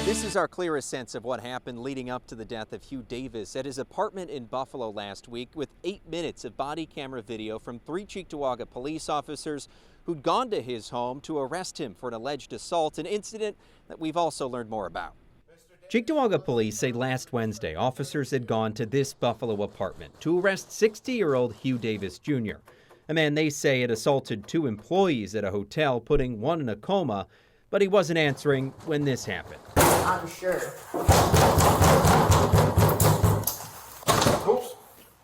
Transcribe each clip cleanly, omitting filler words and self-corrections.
This is our clearest sense of what happened leading up to the death of Hugh Davis at his apartment in Buffalo last week, with 8 minutes of body camera video from 3 Cheektowaga police officers who'd gone to his home to arrest him for an alleged assault, an incident that we've also learned more about. Cheektowaga police say last Wednesday officers had gone to this Buffalo apartment to arrest 60-year-old Hugh Davis Jr., a man they say had assaulted 2 employees at a hotel, putting one in a coma, but he wasn't answering when this happened. I'm sure. Oops.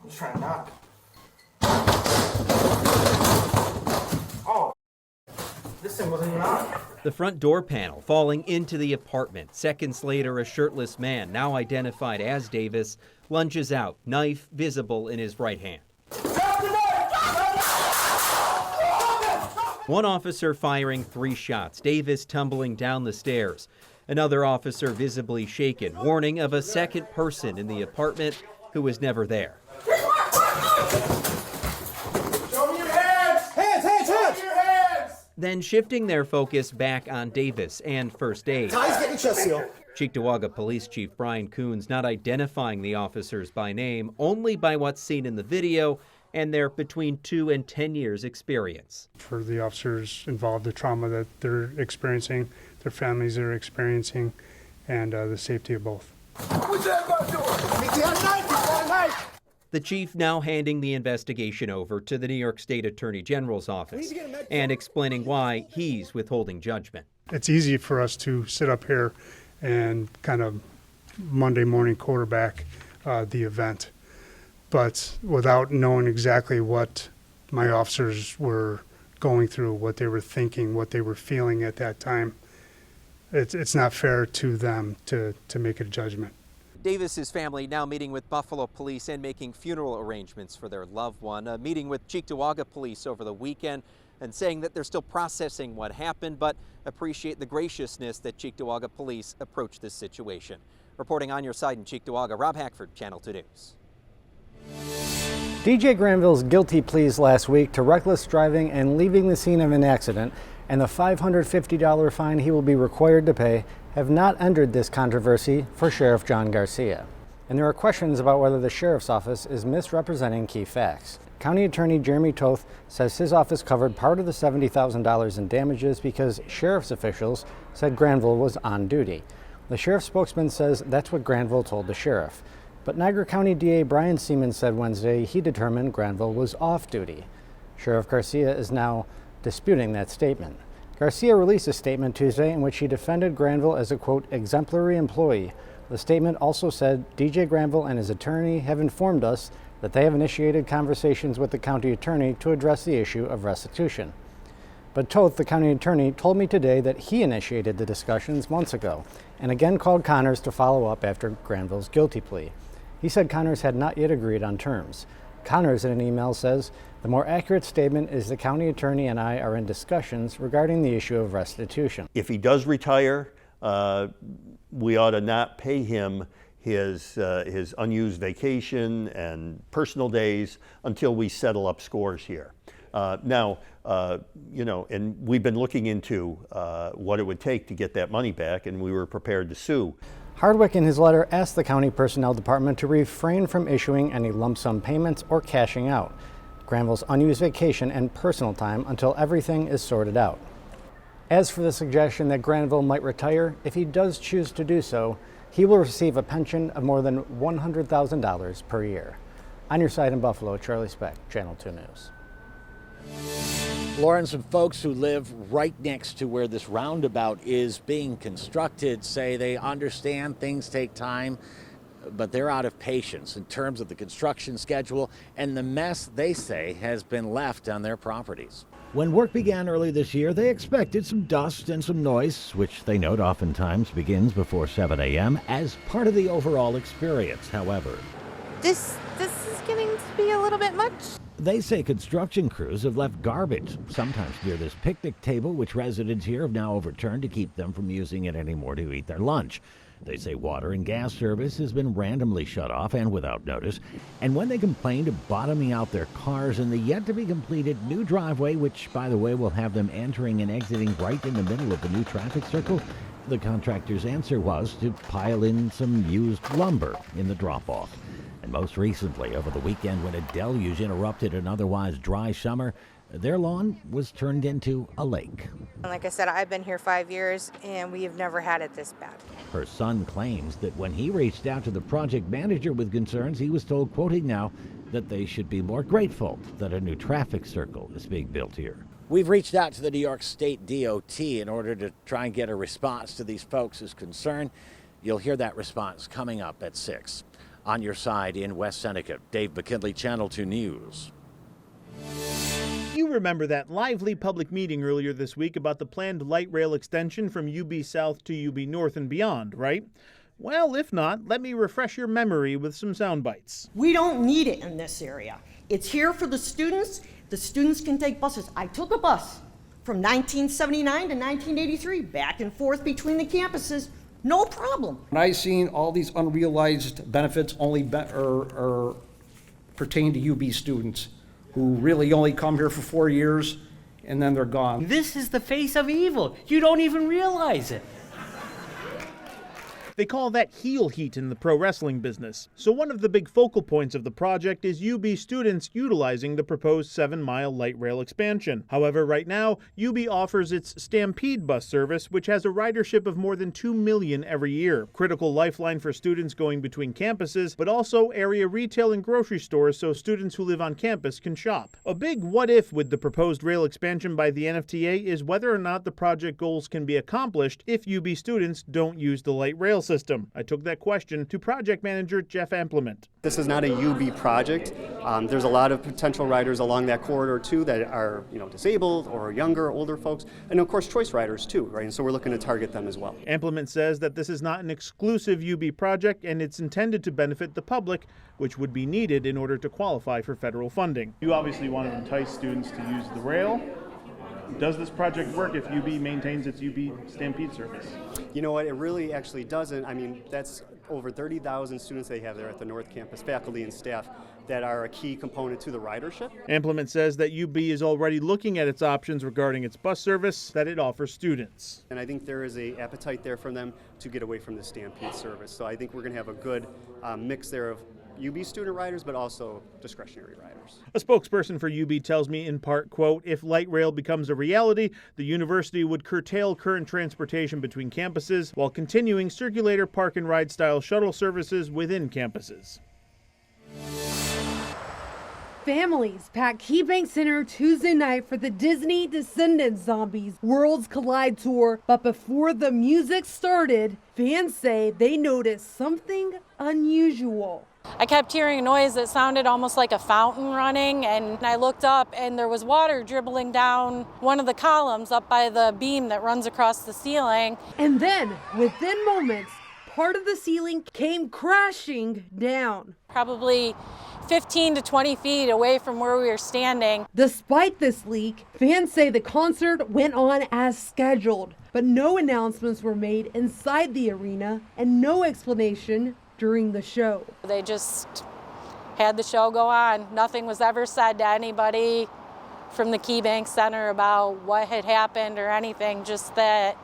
I'm just trying to knock. Oh, this thing wasn't even on. The front door panel falling into the apartment. Seconds later, a shirtless man, now identified as Davis, lunges out, knife visible in his right hand. One officer firing 3 shots, Davis tumbling down the stairs. Another officer visibly shaken, warning of a second person in the apartment who was never there. Show me your hands! Hands, hands, hands! Show me your hands! Then shifting their focus back on Davis and first aid. Ty's getting chest seal. Cheektowaga Police Chief Brian Coons not identifying the officers by name, only by what's seen in the video and their between 2 and 10 years experience. For the officers involved, the trauma that they're experiencing, their families are experiencing, and the safety of both. What's that about doing? The chief now handing the investigation over to the New York State Attorney General's office and explaining why he's withholding judgment. It's easy for us to sit up here and kind of Monday morning quarterback the event, but without knowing exactly what my officers were going through, what they were thinking, what they were feeling at that time, it's not fair to them to make a judgment. Davis's family now meeting with Buffalo police and making funeral arrangements for their loved one. A meeting with Cheektowaga police over the weekend and saying that they're still processing what happened, but appreciate the graciousness that Cheektowaga police approached this situation. Reporting on your side in Cheektowaga, Rob Hackford, Channel 2 News. DJ Granville's guilty pleas last week to reckless driving and leaving the scene of an accident and the $550 fine he will be required to pay have not ended this controversy for Sheriff John Garcia. And there are questions about whether the Sheriff's Office is misrepresenting key facts. County Attorney Jeremy Toth says his office covered part of the $70,000 in damages because Sheriff's officials said Granville was on duty. The Sheriff's spokesman says that's what Granville told the Sheriff. But Niagara County DA Brian Seaman said Wednesday he determined Granville was off duty. Sheriff Garcia is now disputing that statement. Garcia released a statement Tuesday in which he defended Granville as a, quote, exemplary employee. The statement also said DJ Granville and his attorney have informed us that they have initiated conversations with the county attorney to address the issue of restitution. But Toth, the county attorney, told me today that he initiated the discussions months ago and again called Connors to follow up after Granville's guilty plea. He said Connors had not yet agreed on terms. Connors, in an email, says, the more accurate statement is the county attorney and I are in discussions regarding the issue of restitution. If he does retire, we ought to not pay him his unused vacation and personal days until we settle up scores here. Now, and we've been looking into what it would take to get that money back, and we were prepared to sue. Hardwick, in his letter, asked the county personnel department to refrain from issuing any lump sum payments or cashing out Granville's unused vacation and personal time until everything is sorted out. As for the suggestion that Granville might retire, if he does choose to do so, he will receive a pension of more than $100,000 per year. On your side in Buffalo, Charlie Speck, Channel 2 News. Lauren, some folks who live right next to where this roundabout is being constructed say they understand things take time, but they're out of patience in terms of the construction schedule and the mess they say has been left on their properties. When work began early this year, they expected some dust and some noise, which they note oftentimes begins before 7 a.m. as part of the overall experience. However, This is getting to be a little bit much. they say construction crews have left garbage, sometimes near this picnic table, which residents here have now overturned to keep them from using it anymore to eat their lunch. They say water and gas service has been randomly shut off and without notice. And when they complained of bottoming out their cars in the yet-to-be-completed new driveway, which, by the way, will have them entering and exiting right in the middle of the new traffic circle, The contractor's answer was to pile in some used lumber in the drop-off. And most recently, over the weekend, when a deluge interrupted an otherwise dry summer, their lawn was turned into a lake. Like I said, I've been here 5 years, and we have never had it this bad. Her son claims that when he reached out to the project manager with concerns, he was told, quoting now, that they should be more grateful that a new traffic circle is being built here. We've reached out to the New York State DOT in order to try and get a response to these folks' concern. You'll hear that response coming up at 6. On your side in West Seneca, Dave McKinley, Channel 2 News. You remember that lively public meeting earlier this week about the planned light rail extension from UB South to UB North and beyond, right? Well, if not, let me refresh your memory with some sound bites. We don't need it in this area. It's here for the students. The students can take buses. I took a bus from 1979 to 1983, back and forth between the campuses, no problem. When I seen all these unrealized benefits only pertain to UB students who really only come here for 4 years and then they're gone. This is the face of evil. You don't even realize it. They call that heel heat in the pro wrestling business. So one of the big focal points of the project is UB students utilizing the proposed 7-mile light rail expansion. However, right now, UB offers its Stampede bus service, which has a ridership of more than 2 million every year. Critical lifeline for students going between campuses, but also area retail and grocery stores so students who live on campus can shop. A big what if with the proposed rail expansion by the NFTA is whether or not the project goals can be accomplished if UB students don't use the light rail system. I took that question to project manager Jeff Amplement. This is not a UB project. There's a lot of potential riders along that corridor too that are, disabled or younger, older folks, and of course choice riders too, right? And so we're looking to target them as well. Amplement says that this is not an exclusive UB project and it's intended to benefit the public, which would be needed in order to qualify for federal funding. You obviously want to entice students to use the rail. Does this project work if UB maintains its UB Stampede service? You know what, it really actually doesn't. I mean, that's over 30,000 students they have there at the North Campus, faculty and staff, that are a key component to the ridership. Amplement says that UB is already looking at its options regarding its bus service that it offers students. And I think there is an appetite there for them to get away from the Stampede service. So I think we're going to have a good mix there of UB student riders, but also discretionary riders. A spokesperson for UB tells me in part, quote, if light rail becomes a reality, the university would curtail current transportation between campuses while continuing circulator park and ride style shuttle services within campuses. Families packed KeyBank Center Tuesday night for the Disney Descendants Zombies Worlds Collide tour. But before the music started, fans say they noticed something unusual. I kept hearing a noise that sounded almost like a fountain running, and I looked up and there was water dribbling down one of the columns up by the beam that runs across the ceiling. And then, within moments, part of the ceiling came crashing down. Probably 15 to 20 feet away from where we were standing. Despite this leak, fans say the concert went on as scheduled, but no announcements were made inside the arena and no explanation during the show. They just had the show go on. Nothing was ever said to anybody from the KeyBank Center about what had happened or anything, just that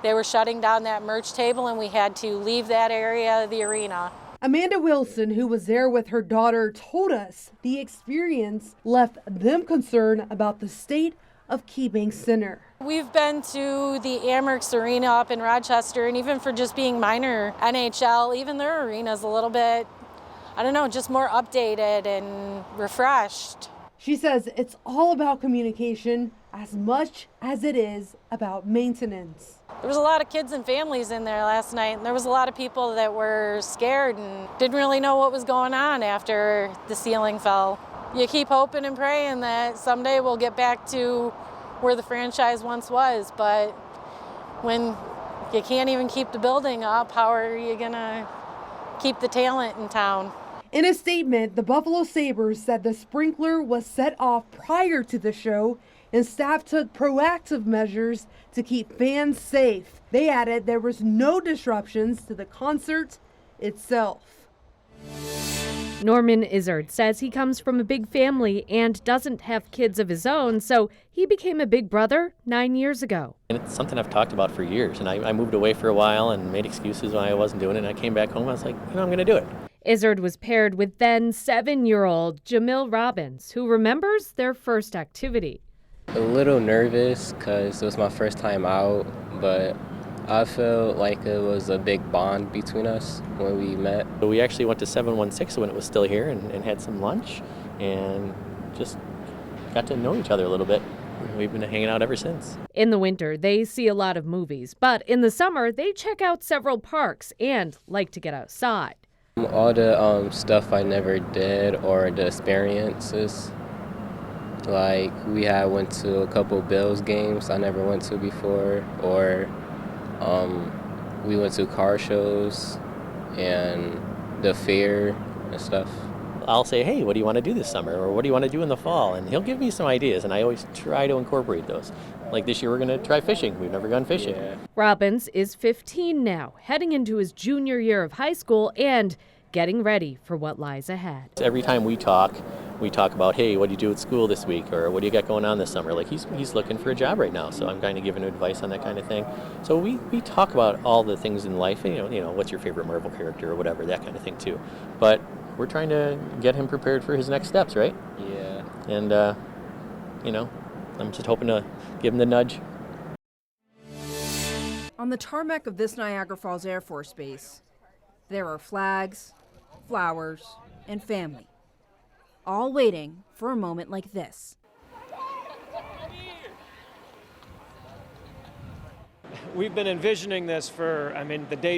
they were shutting down that merch table and we had to leave that area of the arena. Amanda Wilson, who was there with her daughter, told us the experience left them concerned about the state of KeyBank Center. We've been to the Amerks Arena up in Rochester, and even for just being minor NHL, even their arena's a little bit, just more updated and refreshed. She says it's all about communication as much as it is about maintenance. There was a lot of kids and families in there last night, and there was a lot of people that were scared and didn't really know what was going on after the ceiling fell. You keep hoping and praying that someday we'll get back to where the franchise once was, but when you can't even keep the building up, how are you gonna keep the talent in town? In a statement, the Buffalo Sabres said the sprinkler was set off prior to the show and staff took proactive measures to keep fans safe. They added there was no disruptions to the concert itself. Norman Izzard says he comes from a big family and doesn't have kids of his own, so he became a big brother 9 years ago. And it's something I've talked about for years, and I moved away for a while and made excuses when I wasn't doing it, and I came back home, I was like, I'm going to do it. Izzard was paired with then 7-year-old Jamil Robbins, who remembers their first activity. A little nervous because it was my first time out, but I felt like it was a big bond between us when we met. We actually went to 716 when it was still here and had some lunch and just got to know each other a little bit. We've been hanging out ever since. In the winter, they see a lot of movies, but in the summer, they check out several parks and like to get outside. All the stuff I never did or the experiences. Like we went to a couple Bills games I never went to before, or we went to car shows and the fair and stuff. I'll say, hey, what do you want to do this summer? Or what do you want to do in the fall? And he'll give me some ideas, and I always try to incorporate those. Like this year, we're going to try fishing. We've never gone fishing. Yeah. Robbins is 15 now, heading into his junior year of high school and getting ready for what lies ahead. Every time we talk about, hey, what do you do at school this week? Or what do you got going on this summer? Like he's looking for a job right now, so I'm kind of giving him advice on that kind of thing. So we talk about all the things in life, you know, what's your favorite Marvel character or whatever, that kind of thing too. But we're trying to get him prepared for his next steps, right? Yeah. And, I'm just hoping to give him the nudge. On the tarmac of this Niagara Falls Air Force Base, there are flags, flowers, and family, all waiting for a moment like this. We've been envisioning this for,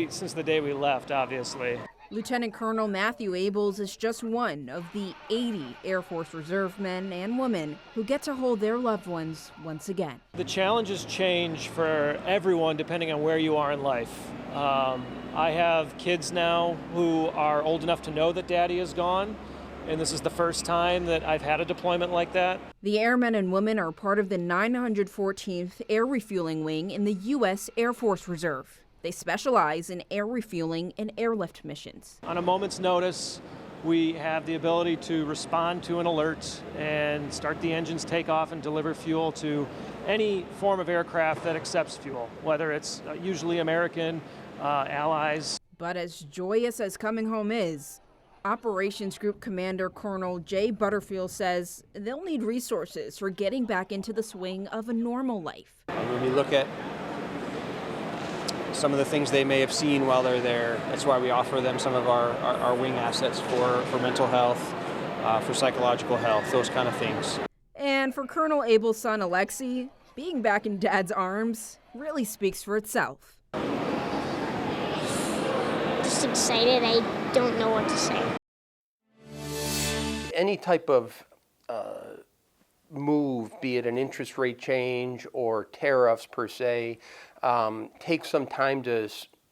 since the day we left, obviously. Lieutenant Colonel Matthew Abels is just one of the 80 Air Force Reserve men and women who get to hold their loved ones once again. The challenges change for everyone depending on where you are in life. I have kids now who are old enough to know that Daddy is gone, and this is the first time that I've had a deployment like that. The airmen and women are part of the 914th Air Refueling Wing in the U.S. Air Force Reserve. They specialize in air refueling and airlift missions. On a moment's notice, we have the ability to respond to an alert and start the engines, take off, and deliver fuel to any form of aircraft that accepts fuel, whether it's usually American, allies. But as joyous as coming home is, Operations Group Commander Colonel Jay Butterfield says they'll need resources for getting back into the swing of a normal life. When we look at some of the things they may have seen while they're there, that's why we offer them some of our wing assets for mental health, for psychological health, those kind of things. And for Colonel Abel's son Alexei, being back in Dad's arms really speaks for itself. Just excited, I don't know what to say. Any type of move, be it an interest rate change or tariffs per se, takes some time to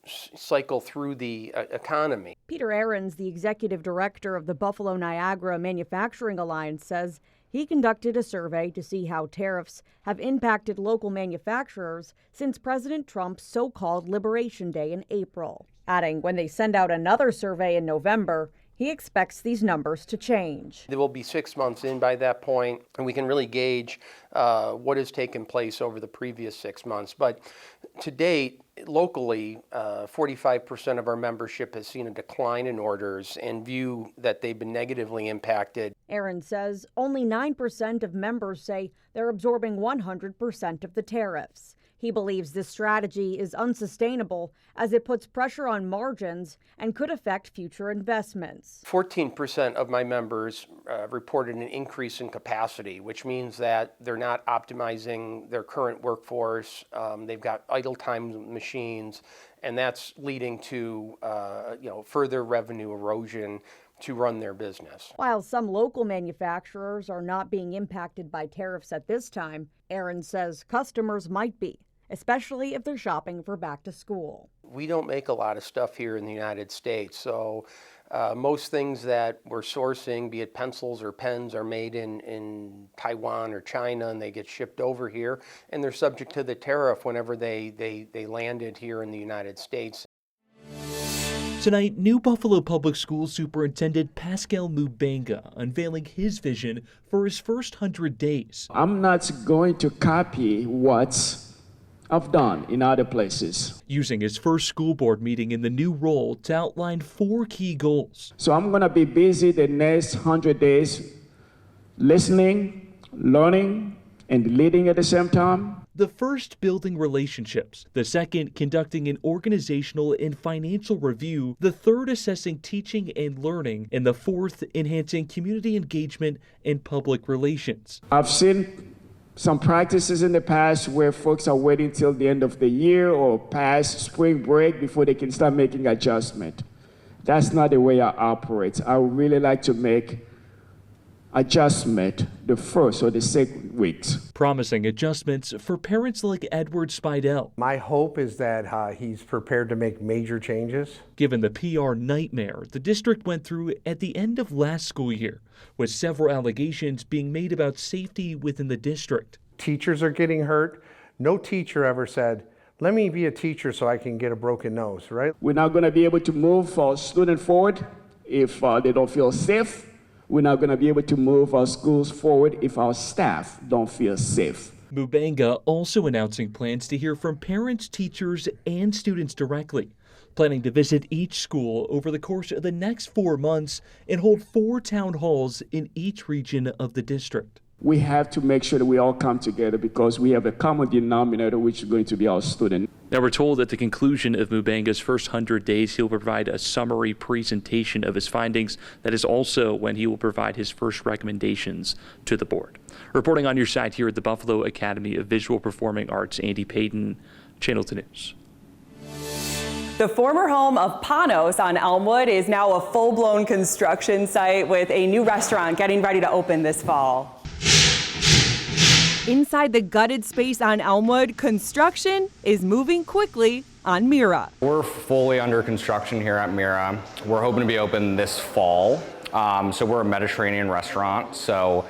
cycle through the economy. Peter Ahrens, the executive director of the Buffalo Niagara Manufacturing Alliance, says he conducted a survey to see how tariffs have impacted local manufacturers since President Trump's so-called Liberation Day in April. Adding, when they send out another survey in November, he expects these numbers to change. They will be 6 months in by that point, and we can really gauge what has taken place over the previous 6 months. But to date, locally, 45% of our membership has seen a decline in orders and view that they've been negatively impacted. Aaron says only 9% of members say they're absorbing 100% of the tariffs. He believes this strategy is unsustainable as it puts pressure on margins and could affect future investments. 14% of my members reported an increase in capacity, which means that they're not optimizing their current workforce. They've got idle time machines, and that's leading to further revenue erosion to run their business. While some local manufacturers are not being impacted by tariffs at this time, Aaron says customers might be, especially if they're shopping for back to school. We don't make a lot of stuff here in the United States, so most things that we're sourcing, be it pencils or pens, are made in Taiwan or China, and they get shipped over here, and they're subject to the tariff whenever they landed here in the United States. Tonight, New Buffalo Public Schools Superintendent Pascal Mubanga unveiling his vision for his first 100 days. I'm not going to copy what I've done in other places. Using his first school board meeting in the new role to outline 4 key goals. So I'm going to be busy the next 100 days listening, learning, and leading at the same time. The first, building relationships. The second, conducting an organizational and financial review. The third, assessing teaching and learning. And the fourth, enhancing community engagement and public relations. I've seen some practices in the past where folks are waiting till the end of the year or past spring break before they can start making adjustment. That's not the way I operate. I would really like to make adjustment the first or the second weeks. Promising adjustments for parents like Edward Spidell. My hope is that he's prepared to make major changes. Given the PR nightmare the district went through at the end of last school year, with several allegations being made about safety within the district. Teachers are getting hurt. No teacher ever said, let me be a teacher so I can get a broken nose, right? We're not going to be able to move our students forward if they don't feel safe. We're not going to be able to move our schools forward if our staff don't feel safe. Mubanga also announcing plans to hear from parents, teachers, and students directly, planning to visit each school over the course of the next 4 months and hold 4 town halls in each region of the district. We have to make sure that we all come together because we have a common denominator, which is going to be our student. Now, we're told at the conclusion of Mubanga's first 100 days, he'll provide a summary presentation of his findings. That is also when he will provide his first recommendations to the board. Reporting on your side here at the Buffalo Academy of Visual Performing Arts, Andy Payton, Channel 2 News. The former home of Panos on Elmwood is now a full-blown construction site with a new restaurant getting ready to open this fall. Inside the gutted space on Elmwood, construction is moving quickly on Mira. We're fully under construction here at Mira. We're hoping to be open this fall. So we're a Mediterranean restaurant. So,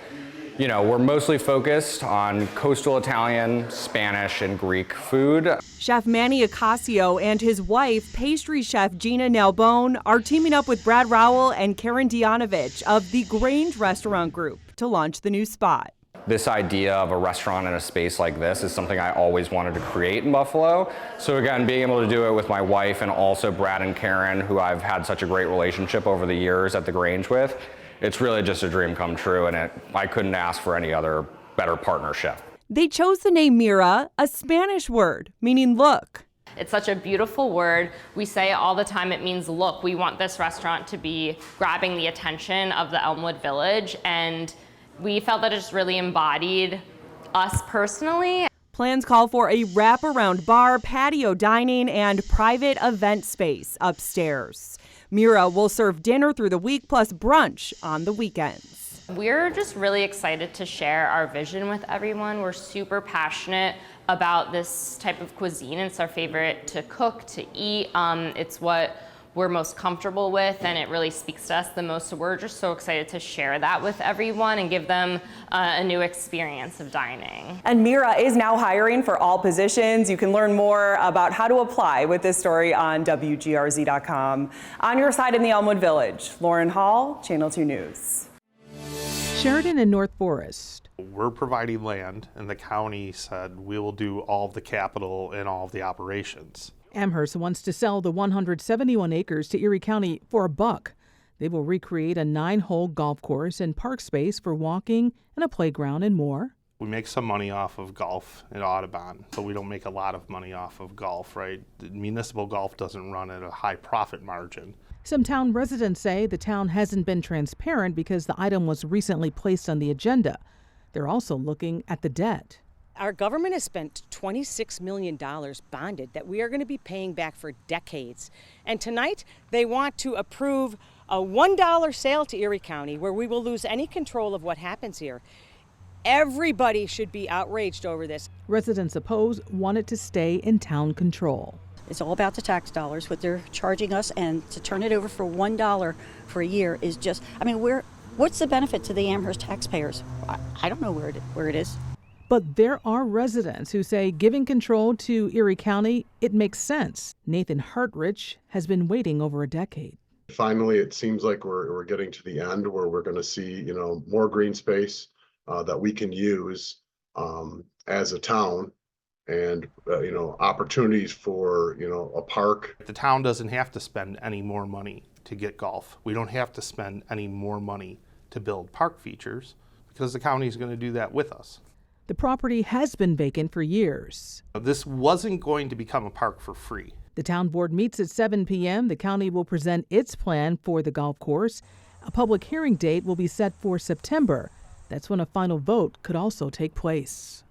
we're mostly focused on coastal Italian, Spanish, and Greek food. Chef Manny Acasio and his wife, pastry chef Gina Nalbone, are teaming up with Brad Rowell and Karen Dianovich of the Grange Restaurant Group to launch the new spot. This idea of a restaurant in a space like this is something I always wanted to create in Buffalo. So again, being able to do it with my wife and also Brad and Karen, who I've had such a great relationship over the years at the Grange with, it's really just a dream come true, and I couldn't ask for any other better partnership. They chose the name Mira, a Spanish word meaning look. It's such a beautiful word. We say it all the time. It means look. We want this restaurant to be grabbing the attention of the Elmwood Village, and we felt that it just really embodied us personally. Plans call for a wraparound bar, patio dining, and private event space upstairs. Mira will serve dinner through the week plus brunch on the weekends. We're just really excited to share our vision with everyone. We're super passionate about this type of cuisine. It's our favorite to cook, to eat. It's what we're most comfortable with, and it really speaks to us the most. So we're just so excited to share that with everyone and give them a new experience of dining. And Mira is now hiring for all positions. You can learn more about how to apply with this story on WGRZ.com. On your side in the Elmwood Village, Lauren Hall, Channel 2 News. Sheridan and North Forest. We're providing land, and the county said we will do all of the capital and all of the operations. Amherst wants to sell the 171 acres to Erie County for $1. They will recreate a 9-hole golf course and park space for walking and a playground and more. We make some money off of golf at Audubon, but we don't make a lot of money off of golf, right? The municipal golf doesn't run at a high profit margin. Some town residents say the town hasn't been transparent because the item was recently placed on the agenda. They're also looking at the debt. Our government has spent $26 million bonded that we are going to be paying back for decades. And tonight, they want to approve a $1 sale to Erie County where we will lose any control of what happens here. Everybody should be outraged over this. Residents opposed want it to stay in town control. It's all about the tax dollars, what they're charging us, and to turn it over for $1 for a year is just, what's the benefit to the Amherst taxpayers? I don't know where it is. But there are residents who say giving control to Erie County, it makes sense. Nathan Hartrich has been waiting over a decade. Finally, it seems like we're getting to the end where we're going to see, more green space that we can use as a town, and opportunities for a park. The town doesn't have to spend any more money to get golf. We don't have to spend any more money to build park features because the county is going to do that with us. The property has been vacant for years. This wasn't going to become a park for free. The town board meets at 7 p.m. The county will present its plan for the golf course. A public hearing date will be set for September. That's when a final vote could also take place.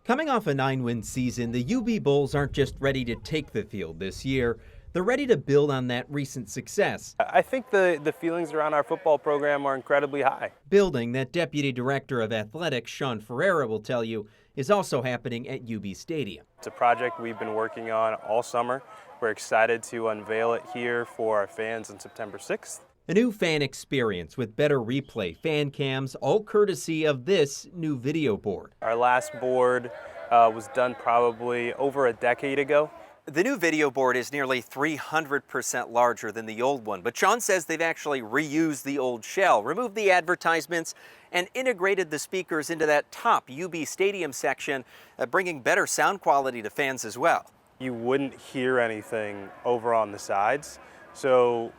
Coming off a 9-win season, the UB Bulls aren't just ready to take the field this year. They're ready to build on that recent success. I think the feelings around our football program are incredibly high. Building that Deputy Director of Athletics, Sean Ferreira, will tell you, is also happening at UB Stadium. It's a project we've been working on all summer. We're excited to unveil it here for our fans on September 6th. A new fan experience with better replay, fan cams, all courtesy of this new video board. Our last board was done probably over a decade ago. The new video board is nearly 300% larger than the old one, but Sean says they've actually reused the old shell, removed the advertisements, and integrated the speakers into that top UB Stadium section, bringing better sound quality to fans as well. You wouldn't hear anything over on the sides, so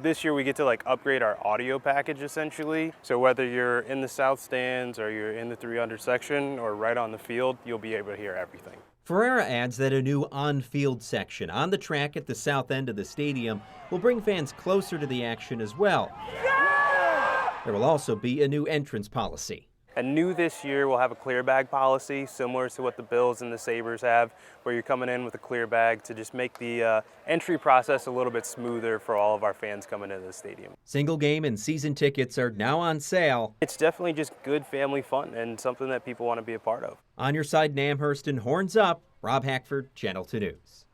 this year we get to upgrade our audio package essentially. So whether you're in the south stands or you're in the 300 section or right on the field, you'll be able to hear everything. Ferreira adds that a new on-field section on the track at the south end of the stadium will bring fans closer to the action as well. There will also be a new entrance policy. And new this year, we'll have a clear bag policy similar to what the Bills and the Sabres have, where you're coming in with a clear bag to just make the entry process a little bit smoother for all of our fans coming into the stadium. Single game and season tickets are now on sale. It's definitely just good family fun and something that people want to be a part of. On your side in Amherst and Horns Up, Rob Hackford, Channel 2 News.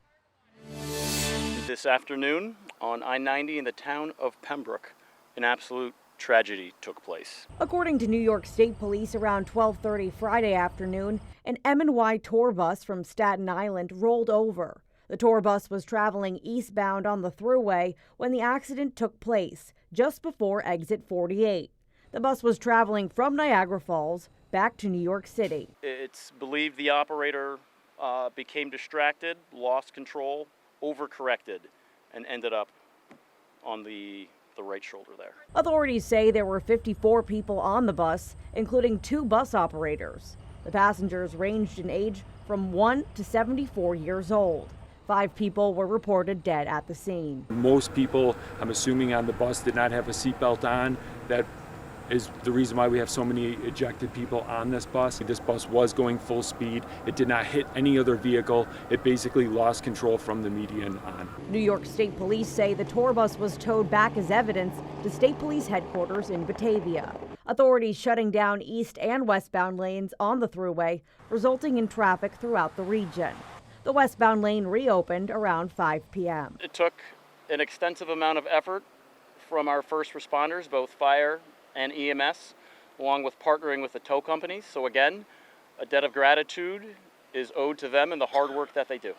This afternoon on I-90 in the town of Pembroke, an absolute tragedy took place. According to New York State Police, around 12:30 Friday afternoon, an M&Y tour bus from Staten Island rolled over. The tour bus was traveling eastbound on the thruway when the accident took place, just before exit 48. The bus was traveling from Niagara Falls back to New York City. It's believed the operator became distracted, lost control, overcorrected, and ended up on the right shoulder there. Authorities say there were 54 people on the bus, including 2 bus operators. The passengers ranged in age from 1 to 74 years old. 5 people were reported dead at the scene. Most people, I'm assuming, on the bus did not have a seatbelt on. That is the reason why we have so many ejected people on this bus. This bus was going full speed. It did not hit any other vehicle. It basically lost control from the median on. New York State Police say the tour bus was towed back as evidence to State Police headquarters in Batavia. Authorities shutting down east and westbound lanes on the thruway, resulting in traffic throughout the region. The westbound lane reopened around 5 p.m. It took an extensive amount of effort from our first responders, both fire and EMS, along with partnering with the tow companies. So again, a debt of gratitude is owed to them and the hard work that they do.